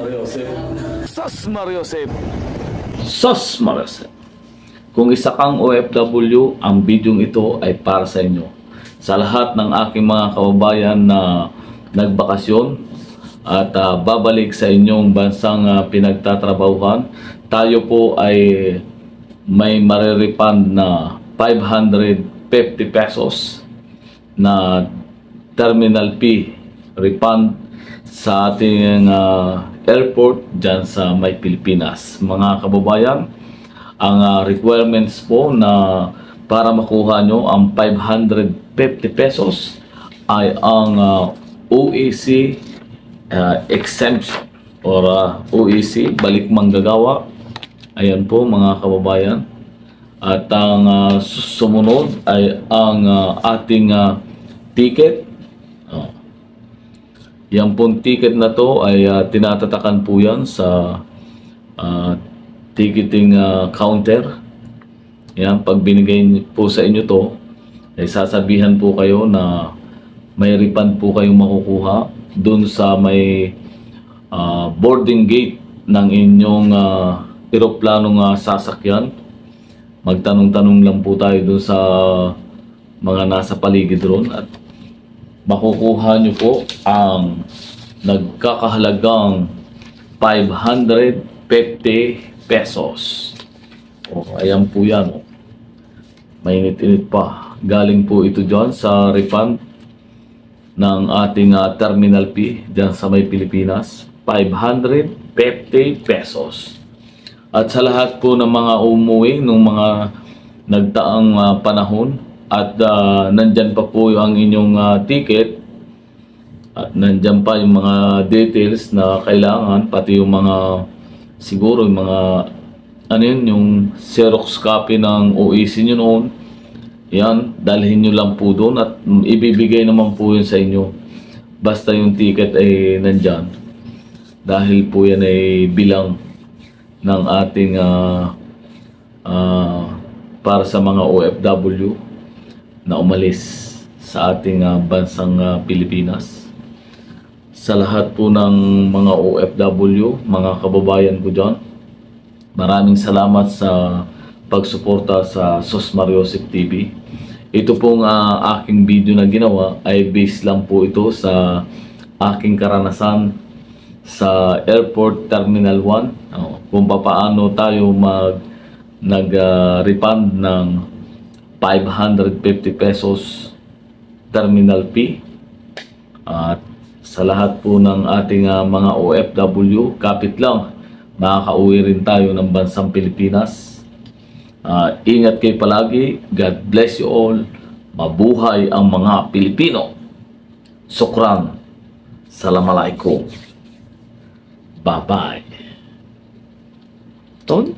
Mariosep. Sos Mariosep. Sos Mariosep. Kung isa kang OFW, ang bidyong ito ay para sa inyo. Sa lahat ng aking mga kababayan na nagbakasyon at babalik sa inyong bansang pinagtatrabahuhan, tayo po ay may marirefund na 550 pesos na terminal fee refund sa ating airport dyan sa May Pilipinas. Mga kababayan, ang requirements po na para makuha nyo ang 550 pesos ay ang OEC exemption or OEC balik manggagawa. Ayan po mga kababayan. At ang sumunod ay ang ating ticket. Yan pong ticket na to ay tinatatakan po yan sa ticketing counter. Yan, pag binigay po sa inyo to, ay sasabihan po kayo na may refund po kayong makukuha dun sa may boarding gate ng inyong eroplanong sasakyan. Magtanong-tanong lang po tayo dun sa mga nasa paligid ron at makukuha nyo po ang nagkakahalagang 550 pesos. O, ayan po yan. O. Mainit-init pa. Galing po ito dyan sa refund ng ating terminal fee dyan sa May Pilipinas. 550 pesos. At sa lahat po ng mga umuwi ng mga nagtaang panahon at nandyan pa po ang inyong ticket at nandyan pa yung mga details na kailangan, pati yung mga siguro yung mga ano yun, yung Xerox copy ng OEC nyo noon. Yan, dalhin nyo lang po doon at ibibigay naman po yun sa inyo basta yung ticket ay nandyan, dahil po yan ay bilang ng ating para sa mga OFW na umalis sa ating bansang Pilipinas. Sa lahat po ng mga OFW, mga kababayan ko dyan, maraming salamat sa pagsuporta sa Sos Mariosep TV. Ito pong aking video na ginawa ay based lang po ito sa aking karanasan sa Airport Terminal 1. Kung paano tayo nag-refund ng 550 pesos terminal fee. At sa lahat po ng ating mga OFW, kapit lang, makakauwi rin tayo ng bansang Pilipinas. Ingat kayo palagi. God bless you all. Mabuhay ang mga Pilipino. Sukran. Assalamualaikum. Bye-bye. Ton?